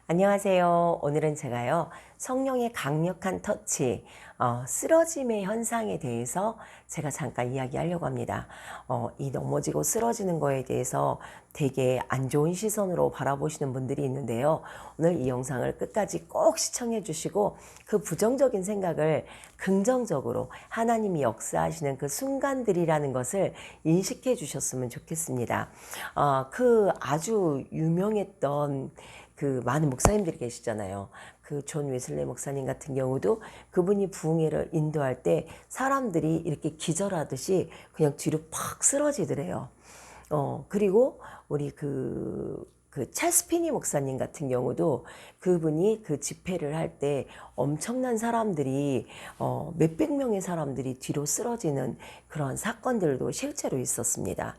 안녕하세요. 오늘은 제가요, 성령의 강력한 터치, 쓰러짐의 현상에 대해서 제가 잠깐 이야기하려고 합니다. 이 넘어지고 쓰러지는 거에 대해서 되게 안 좋은 시선으로 바라보시는 분들이 있는데요. 오늘 이 영상을 끝까지 꼭 시청해 주시고 그 부정적인 생각을 긍정적으로 하나님이 역사하시는 그 순간들이라는 것을 인식해 주셨으면 좋겠습니다. 그 아주 유명했던 그 많은 목사님들이 계시잖아요. 그 존 웨슬리 목사님 같은 경우도 그분이 부흥회를 인도할 때 사람들이 이렇게 기절하듯이 그냥 뒤로 팍 쓰러지더래요. 그리고 우리 그 찰스 피니 목사님 같은 경우도 그분이 그 집회를 할 때 엄청난 사람들이 몇백 명의 사람들이 뒤로 쓰러지는 그런 사건들도 실제로 있었습니다.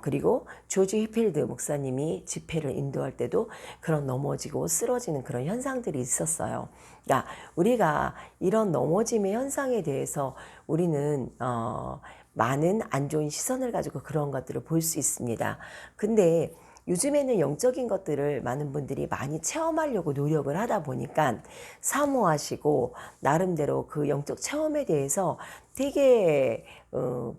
그리고 조지 휘필드 목사님이 집회를 인도할 때도 그런 넘어지고 쓰러지는 그런 현상들이 있었어요. 그러니까 우리가 이런 넘어짐의 현상에 대해서 우리는 많은 안 좋은 시선을 가지고 그런 것들을 볼 수 있습니다. 근데 요즘에는 영적인 것들을 많은 분들이 많이 체험하려고 노력을 하다 보니까 사모하시고 나름대로 그 영적 체험에 대해서 되게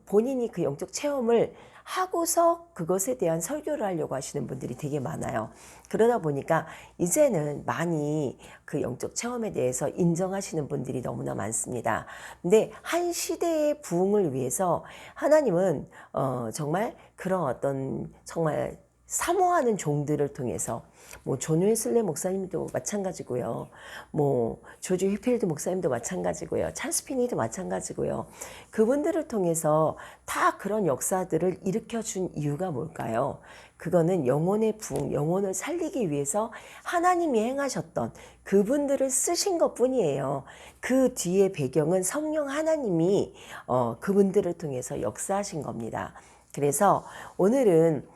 본인이 그 영적 체험을 하고서 그것에 대한 설교를 하려고 하시는 분들이 되게 많아요. 그러다 보니까 이제는 많이 그 영적 체험에 대해서 인정하시는 분들이 너무나 많습니다. 근데 한 시대의 부흥을 위해서 하나님은 정말 그런 어떤 정말 사모하는 종들을 통해서 뭐 존 웨슬리 목사님도 마찬가지고요. 뭐 조지 휘필드 목사님도 마찬가지고요. 찰스 피니도 마찬가지고요. 그분들을 통해서 다 그런 역사들을 일으켜 준 이유가 뭘까요? 그거는 영혼의 부흥, 영혼을 살리기 위해서 하나님이 행하셨던 그분들을 쓰신 것뿐이에요. 그 뒤에 배경은 성령 하나님이 그분들을 통해서 역사하신 겁니다. 그래서 오늘은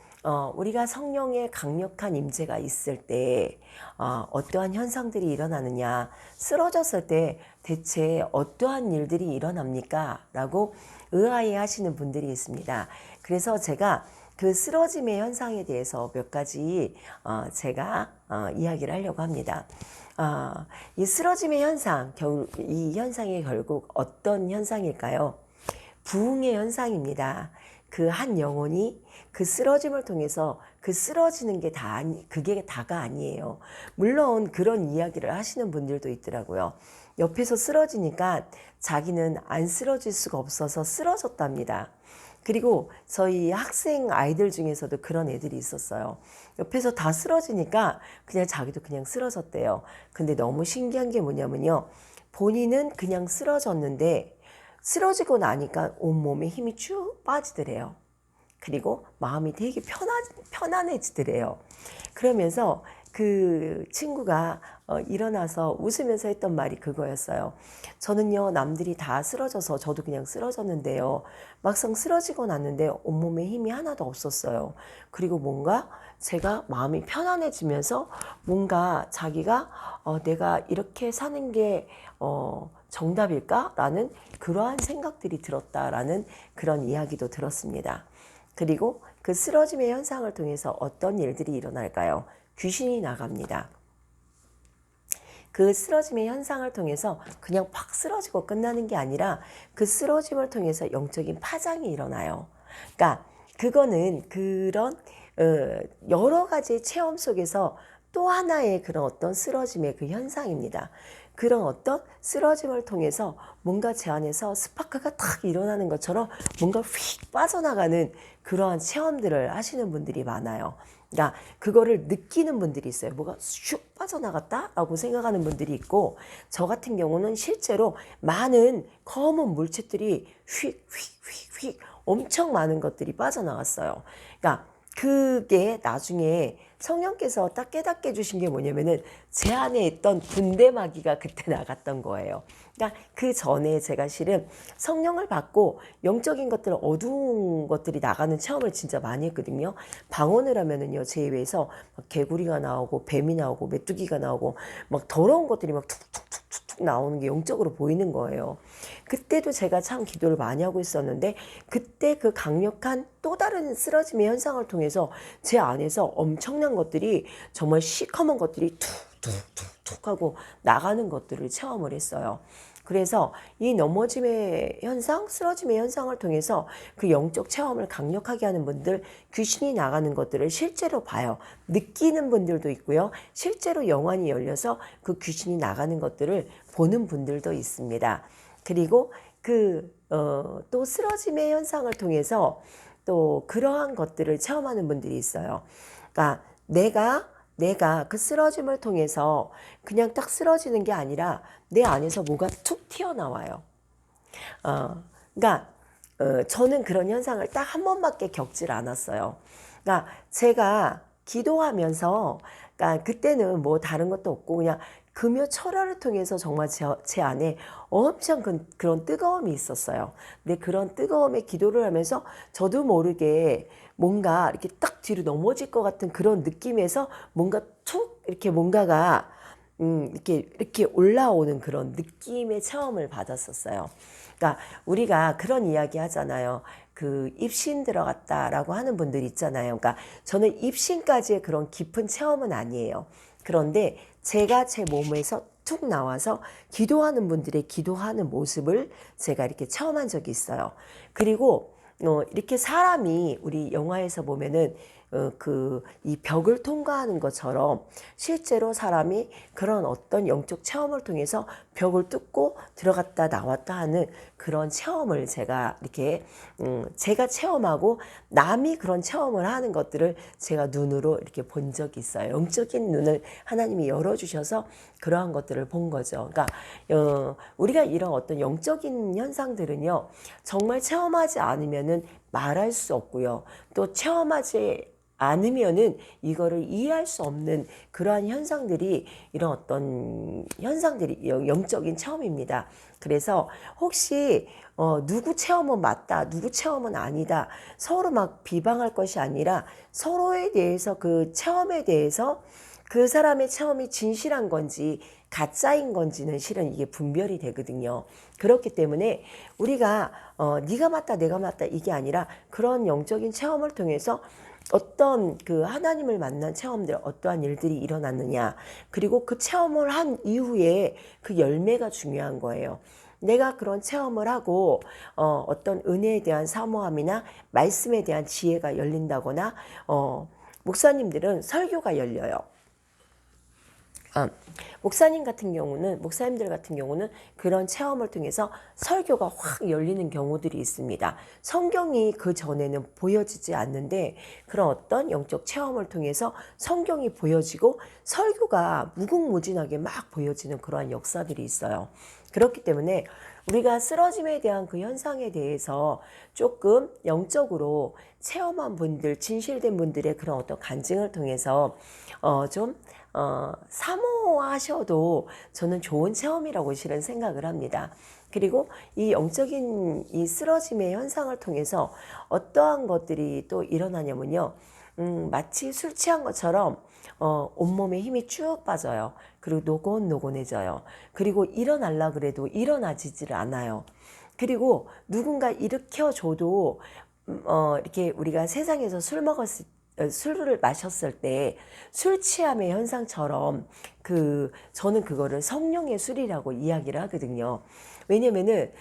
우리가 성령의 강력한 임재가 있을 때 어떠한 현상들이 일어나느냐, 쓰러졌을 때 대체 어떠한 일들이 일어납니까? 라고 의아해 하시는 분들이 있습니다. 그래서 제가 그 쓰러짐의 현상에 대해서 몇 가지 제가 이야기를 하려고 합니다. 이 쓰러짐의 현상, 이 현상이 결국 어떤 현상일까요? 부흥의 현상입니다. 그 한 영혼이 그 쓰러짐을 통해서 그 쓰러지는 게 그게 다가 아니에요. 물론 그런 이야기를 하시는 분들도 있더라고요. 옆에서 쓰러지니까 자기는 안 쓰러질 수가 없어서 쓰러졌답니다. 그리고 저희 학생 아이들 중에서도 그런 애들이 있었어요. 옆에서 다 쓰러지니까 그냥 자기도 그냥 쓰러졌대요. 근데 너무 신기한 게 뭐냐면요. 본인은 그냥 쓰러졌는데 쓰러지고 나니까 온몸에 힘이 쭉 빠지더래요. 그리고 마음이 되게 편안해지더래요. 그러면서 그 친구가 일어나서 웃으면서 했던 말이 그거였어요. 저는요, 남들이 다 쓰러져서 저도 그냥 쓰러졌는데요. 막상 쓰러지고 났는데 온몸에 힘이 하나도 없었어요. 그리고 뭔가 제가 마음이 편안해지면서 뭔가 자기가 내가 이렇게 사는 게 정답일까? 라는 그러한 생각들이 들었다라는 그런 이야기도 들었습니다. 그리고 그 쓰러짐의 현상을 통해서 어떤 일들이 일어날까요? 귀신이 나갑니다. 그 쓰러짐의 현상을 통해서 그냥 팍 쓰러지고 끝나는 게 아니라 그 쓰러짐을 통해서 영적인 파장이 일어나요. 그러니까 그거는 그런 여러 가지의 체험 속에서 또 하나의 그런 어떤 쓰러짐의 그 현상입니다. 그런 어떤 쓰러짐을 통해서 뭔가 제 안에서 스파크가 탁 일어나는 것처럼 뭔가 휙 빠져나가는 그러한 체험들을 하시는 분들이 많아요. 그러니까 그거를 느끼는 분들이 있어요. 뭐가 슉 빠져나갔다라고 생각하는 분들이 있고, 저 같은 경우는 실제로 많은 검은 물체들이 휙 엄청 많은 것들이 빠져나갔어요. 그러니까 그게 나중에 성령께서 딱 깨닫게 해주신 게 뭐냐면은 제 안에 있던 군대마귀가 그때 나갔던 거예요. 그러니까 그 전에 제가 실은 성령을 받고 영적인 것들, 어두운 것들이 나가는 체험을 진짜 많이 했거든요. 방언을 하면은요, 제 입에서 막 개구리가 나오고 뱀이 나오고 메뚜기가 나오고 막 더러운 것들이 막 툭툭툭툭툭 나오는 게 영적으로 보이는 거예요. 그때도 제가 참 기도를 많이 하고 있었는데 그때 그 강력한 또 다른 쓰러짐의 현상을 통해서 제 안에서 엄청난 것들이 정말 시커먼 것들이 툭툭툭 하고 나가는 것들을 체험을 했어요. 그래서 이 넘어짐의 현상, 쓰러짐의 현상을 통해서 그 영적 체험을 강력하게 하는 분들, 귀신이 나가는 것들을 실제로 봐요. 느끼는 분들도 있고요. 실제로 영안이 열려서 그 귀신이 나가는 것들을 보는 분들도 있습니다. 그리고 또 쓰러짐의 현상을 통해서 또 그러한 것들을 체험하는 분들이 있어요. 그러니까 내가 그 쓰러짐을 통해서 그냥 딱 쓰러지는 게 아니라 내 안에서 뭐가 툭 튀어나와요. 그러니까 저는 그런 현상을 딱 한 번밖에 겪질 않았어요. 그러니까 제가 기도하면서, 그러니까 그때는 뭐 다른 것도 없고 그냥 금요 철야를 통해서 정말 제 안에 엄청 그런 뜨거움이 있었어요. 근데 그런 뜨거움에 기도를 하면서 저도 모르게 뭔가 이렇게 딱 뒤로 넘어질 것 같은 그런 느낌에서 뭔가 툭 이렇게 뭔가가 이렇게 올라오는 그런 느낌의 체험을 받았었어요. 그러니까 우리가 그런 이야기 하잖아요. 그 입신 들어갔다라고 하는 분들 있잖아요. 그러니까 저는 입신까지의 그런 깊은 체험은 아니에요. 그런데 제가 제 몸에서 툭 나와서 기도하는 분들의 기도하는 모습을 제가 이렇게 체험한 적이 있어요. 그리고 이렇게 사람이 우리 영화에서 보면은 이 벽을 통과하는 것처럼 실제로 사람이 그런 어떤 영적 체험을 통해서 벽을 뚫고 들어갔다 나왔다 하는 그런 체험을 제가 이렇게 제가 체험하고 남이 그런 체험을 하는 것들을 제가 눈으로 이렇게 본 적이 있어요. 영적인 눈을 하나님이 열어주셔서 그러한 것들을 본 거죠. 그러니까 우리가 이런 어떤 영적인 현상들은요, 정말 체험하지 않으면은 말할 수 없고요. 또 체험하지 않으면은 이거를 이해할 수 없는 그러한 현상들이 이런 어떤 현상들이 영적인 체험입니다. 그래서 혹시 누구 체험은 맞다, 누구 체험은 아니다, 서로 막 비방할 것이 아니라 서로에 대해서 그 체험에 대해서 그 사람의 체험이 진실한 건지 가짜인 건지는 실은 이게 분별이 되거든요. 그렇기 때문에 우리가 네가 맞다 내가 맞다 이게 아니라 그런 영적인 체험을 통해서 어떤 그 하나님을 만난 체험들, 어떠한 일들이 일어났느냐, 그리고 그 체험을 한 이후에 그 열매가 중요한 거예요. 내가 그런 체험을 하고 어떤 은혜에 대한 사모함이나 말씀에 대한 지혜가 열린다거나 목사님들은 설교가 열려요. 목사님들 같은 경우는 그런 체험을 통해서 설교가 확 열리는 경우들이 있습니다. 성경이 그 전에는 보여지지 않는데 그런 어떤 영적 체험을 통해서 성경이 보여지고 설교가 무궁무진하게 막 보여지는 그러한 역사들이 있어요. 그렇기 때문에 우리가 쓰러짐에 대한 그 현상에 대해서 조금 영적으로 체험한 분들, 진실된 분들의 그런 어떤 간증을 통해서 좀 사모하셔도 저는 좋은 체험이라고 실은 생각을 합니다. 그리고 이 영적인 이 쓰러짐의 현상을 통해서 어떠한 것들이 또 일어나냐면요. 마치 술 취한 것처럼 온몸에 힘이 쭉 빠져요. 그리고 노곤노곤해져요. 그리고 일어나려 그래도 일어나지질 않아요. 그리고 누군가 일으켜줘도 이렇게 우리가 세상에서 술을 마셨을 때 술 취함의 현상처럼 저는 그거를 성령의 술이라고 이야기를 하거든요. 왜냐면은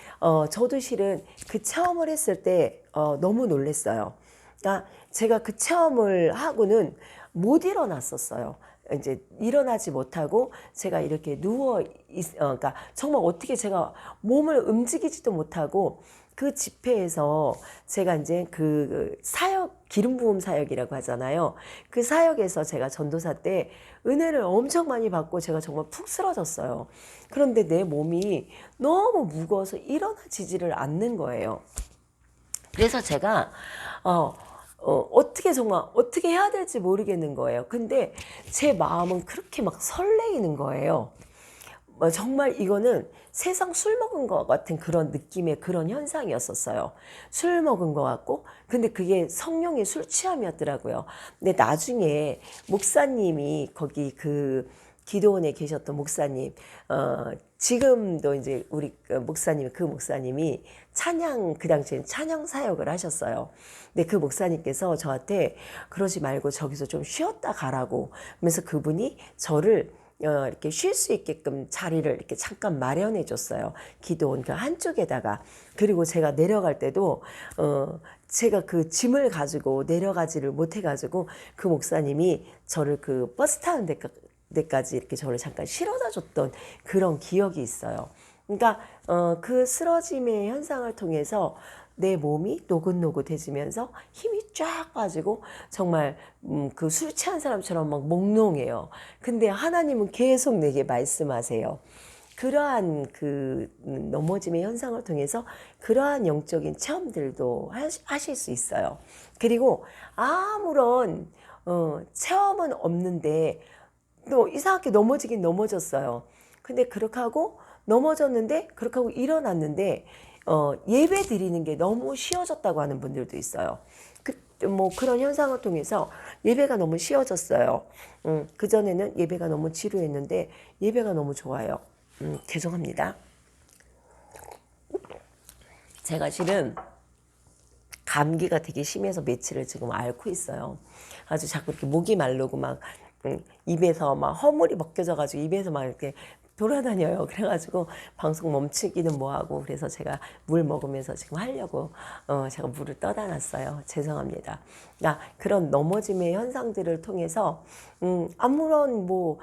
저도 실은 그 체험을 했을 때 너무 놀랐어요. 그러니까 제가 그 체험을 하고는 못 일어났었어요. 이제 일어나지 못하고 제가 이렇게 그러니까 정말 어떻게 제가 몸을 움직이지도 못하고 그 집회에서 제가 이제 그 사역, 기름 부음 사역이라고 하잖아요. 그 사역에서 제가 전도사 때 은혜를 엄청 많이 받고 제가 정말 푹 쓰러졌어요. 그런데 내 몸이 너무 무거워서 일어나지지를 않는 거예요. 그래서 제가 어떻게 해야 될지 모르겠는 거예요. 근데 제 마음은 그렇게 막 설레이는 거예요. 정말 이거는 세상 술 먹은 것 같은 그런 느낌의 그런 현상이었었어요. 술 먹은 것 같고, 근데 그게 성령의 술 취함이었더라고요. 근데 나중에 목사님이 거기 그 기도원에 계셨던 목사님, 지금도 이제 우리 그 목사님이 그 당시엔 찬양 사역을 하셨어요. 근데 그 목사님께서 저한테 그러지 말고 저기서 좀 쉬었다 가라고 하면서 그분이 저를 이렇게 쉴 수 있게끔 자리를 이렇게 잠깐 마련해 줬어요. 기도원 그 한쪽에다가. 그리고 제가 내려갈 때도 제가 그 짐을 가지고 내려가지를 못해가지고 그 목사님이 저를 그 버스 타는 데까지 이렇게 저를 잠깐 실어다 줬던 그런 기억이 있어요. 그러니까 그 쓰러짐의 현상을 통해서 내 몸이 노릇노릇해지면서 힘이 쫙 빠지고 정말 그 술 취한 사람처럼 막 몽롱해요. 근데 하나님은 계속 내게 말씀하세요. 그러한 그 넘어짐의 현상을 통해서 그러한 영적인 체험들도 하실 수 있어요. 그리고 아무런 체험은 없는데 또 이상하게 넘어지긴 넘어졌어요. 근데 그렇게 하고 넘어졌는데 그렇게 하고 일어났는데 예배 드리는 게 너무 쉬워졌다고 하는 분들도 있어요. 뭐 그런 현상을 통해서 예배가 너무 쉬워졌어요. 그전에는 예배가 너무 지루했는데 예배가 너무 좋아요. 죄송합니다. 제가 실은 감기가 되게 심해서 며칠을 지금 앓고 있어요. 아주 자꾸 이렇게 목이 마르고 막 입에서 막 허물이 벗겨져가지고 입에서 막 이렇게 돌아다녀요. 그래가지고 방송 멈추기는 뭐하고 그래서 제가 물 먹으면서 지금 하려고 제가 물을 떠다 놨어요. 죄송합니다. 그러니까 그런 넘어짐의 현상들을 통해서 아무런 뭐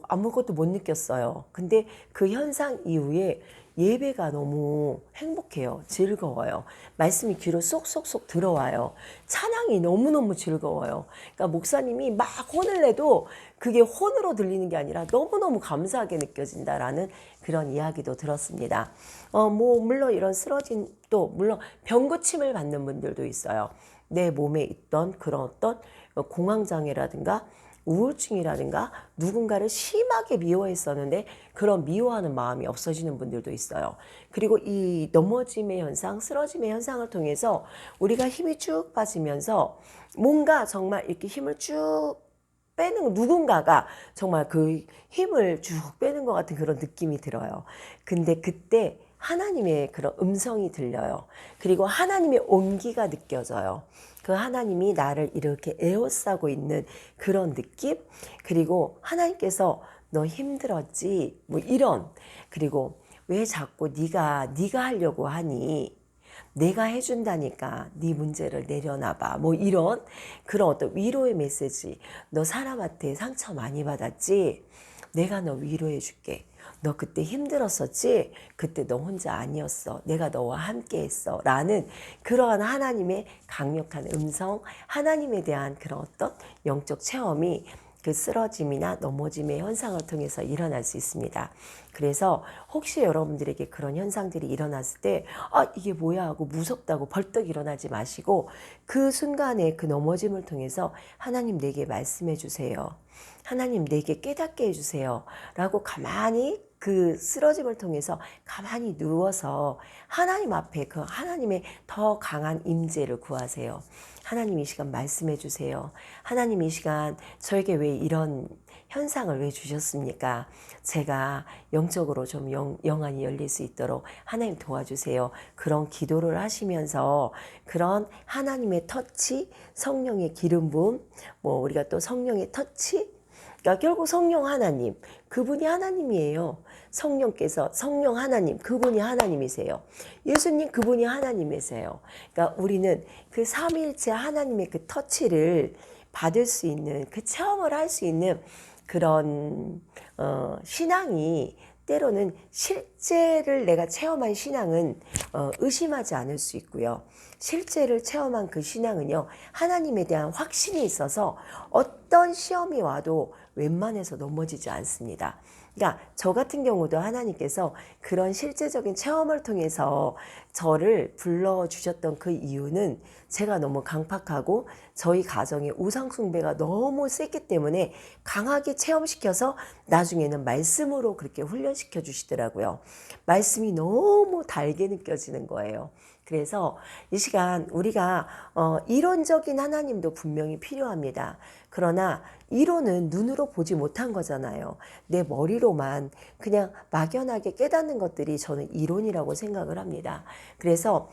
아무것도 못 느꼈어요. 근데 그 현상 이후에 예배가 너무 행복해요. 즐거워요. 말씀이 귀로 쏙쏙쏙 들어와요. 찬양이 너무너무 즐거워요. 그러니까 목사님이 막 혼을 내도 그게 혼으로 들리는 게 아니라 너무너무 감사하게 느껴진다라는 그런 이야기도 들었습니다. 뭐 물론 이런 쓰러진 또 물론 병고침을 받는 분들도 있어요. 내 몸에 있던 그런 어떤 공황장애라든가 우울증이라든가 누군가를 심하게 미워했었는데 그런 미워하는 마음이 없어지는 분들도 있어요. 그리고 이 넘어짐의 현상, 쓰러짐의 현상을 통해서 우리가 힘이 쭉 빠지면서 뭔가 정말 이렇게 힘을 쭉 빼는 누군가가 정말 그 힘을 쭉 빼는 것 같은 그런 느낌이 들어요. 근데 그때 하나님의 그런 음성이 들려요. 그리고 하나님의 온기가 느껴져요. 그 하나님이 나를 이렇게 에워싸고 있는 그런 느낌? 그리고 하나님께서 너 힘들었지? 뭐 이런. 그리고 왜 자꾸 네가 하려고 하니? 내가 해준다니까 네 문제를 내려놔봐. 뭐 이런 그런 어떤 위로의 메시지. 너 사람한테 상처 많이 받았지? 내가 너 위로해줄게. 너 그때 힘들었었지? 그때 너 혼자 아니었어. 내가 너와 함께 했어. 라는 그러한 하나님의 강력한 음성, 하나님에 대한 그런 어떤 영적 체험이 그 쓰러짐이나 넘어짐의 현상을 통해서 일어날 수 있습니다. 그래서 혹시 여러분들에게 그런 현상들이 일어났을 때 이게 뭐야 하고 무섭다고 벌떡 일어나지 마시고 그 순간에 그 넘어짐을 통해서 하나님 내게 말씀해 주세요. 하나님 내게 깨닫게 해주세요. 라고 가만히 그 쓰러짐을 통해서 가만히 누워서 하나님 앞에 그 하나님의 더 강한 임재를 구하세요. 하나님 이 시간 말씀해 주세요. 하나님 이 시간 저에게 왜 이런 현상을 왜 주셨습니까? 제가 영적으로 좀 영안이 열릴 수 있도록 하나님 도와주세요. 그런 기도를 하시면서 그런 하나님의 터치, 성령의 기름 부음, 뭐 우리가 또 성령의 터치, 그러니까 결국 성령 하나님, 그분이 하나님이에요. 성령 하나님, 그분이 하나님이세요. 예수님, 그분이 하나님이세요. 그러니까 우리는 그 삼위일체 하나님의 그 터치를 받을 수 있는, 그 체험을 할 수 있는 그런 신앙이 때로는 실제를 내가 체험한 신앙은 의심하지 않을 수 있고요. 실제를 체험한 그 신앙은요, 하나님에 대한 확신이 있어서 어떤 시험이 와도 웬만해서 넘어지지 않습니다. 그러니까 저 같은 경우도 하나님께서 그런 실제적인 체험을 통해서 저를 불러주셨던 그 이유는 제가 너무 강팍하고 저희 가정의 우상숭배가 너무 셌기 때문에 강하게 체험시켜서 나중에는 말씀으로 그렇게 훈련시켜 주시더라고요. 말씀이 너무 달게 느껴지는 거예요. 그래서 이 시간 우리가 이론적인 하나님도 분명히 필요합니다. 그러나 이론은 눈으로 보지 못한 거잖아요. 내 머리로만 그냥 막연하게 깨닫는 것들이 저는 이론이라고 생각을 합니다. 그래서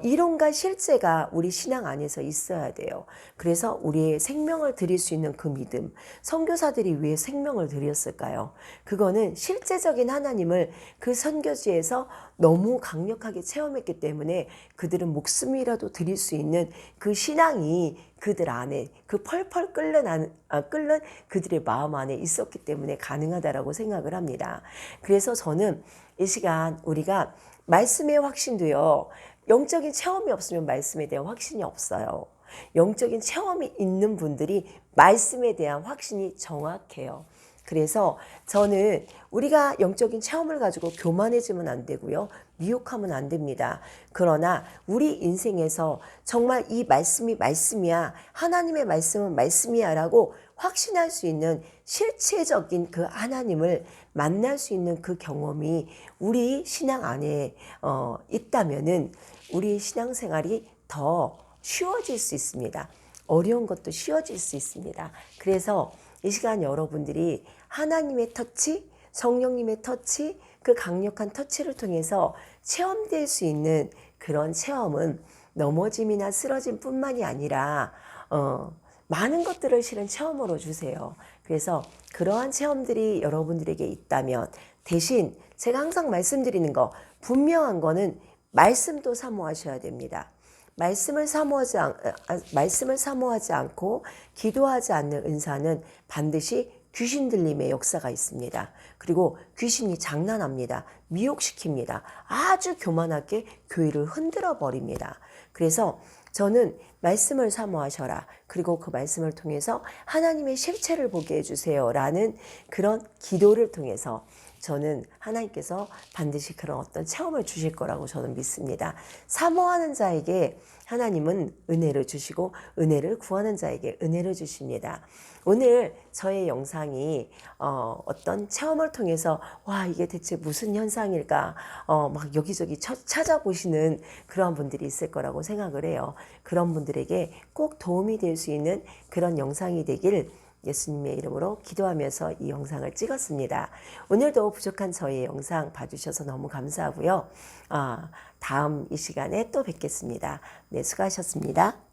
이론과 실제가 우리 신앙 안에서 있어야 돼요. 그래서 우리의 생명을 드릴 수 있는 그 믿음, 선교사들이 왜 생명을 드렸을까요? 그거는 실제적인 하나님을 그 선교지에서 너무 강력하게 체험했기 때문에 그들은 목숨이라도 드릴 수 있는 그 신앙이 그들 안에 그 펄펄 끓는 그들의 마음 안에 있었기 때문에 가능하다라고 생각을 합니다. 그래서 저는 이 시간 우리가 말씀의 확신도요. 영적인 체험이 없으면 말씀에 대한 확신이 없어요. 영적인 체험이 있는 분들이 말씀에 대한 확신이 정확해요. 그래서 저는 우리가 영적인 체험을 가지고 교만해지면 안 되고요. 미혹하면 안 됩니다. 그러나 우리 인생에서 정말 이 말씀이 말씀이야. 하나님의 말씀은 말씀이야 라고 확신할 수 있는 실체적인 그 하나님을 만날 수 있는 그 경험이 우리 신앙 안에 있다면은 우리 신앙생활이 더 쉬워질 수 있습니다. 어려운 것도 쉬워질 수 있습니다. 그래서 이 시간 여러분들이 하나님의 터치, 성령님의 터치, 그 강력한 터치를 통해서 체험될 수 있는 그런 체험은 넘어짐이나 쓰러짐 뿐만이 아니라 많은 것들을 실은 체험으로 주세요. 그래서 그러한 체험들이 여러분들에게 있다면 대신 제가 항상 말씀드리는 거 분명한 거는 말씀도 사모하셔야 됩니다. 말씀을 사모하지 않고 기도하지 않는 은사는 반드시 귀신 들림의 역사가 있습니다. 그리고 귀신이 장난합니다. 미혹시킵니다. 아주 교만하게 교회를 흔들어 버립니다. 그래서 저는 말씀을 사모하셔라. 그리고 그 말씀을 통해서 하나님의 실체를 보게 해주세요. 라는 그런 기도를 통해서 저는 하나님께서 반드시 그런 어떤 체험을 주실 거라고 저는 믿습니다. 사모하는 자에게 하나님은 은혜를 주시고 은혜를 구하는 자에게 은혜를 주십니다. 오늘 저의 영상이 어떤 체험을 통해서 와 이게 대체 무슨 현상일까 막 여기저기 찾아보시는 그런 분들이 있을 거라고 생각을 해요. 그런 분들에게 꼭 도움이 될 수 있는 그런 영상이 되길 예수님의 이름으로 기도하면서 이 영상을 찍었습니다. 오늘도 부족한 저의 영상 봐주셔서 너무 감사하고요. 다음 이 시간에 또 뵙겠습니다. 네, 수고하셨습니다.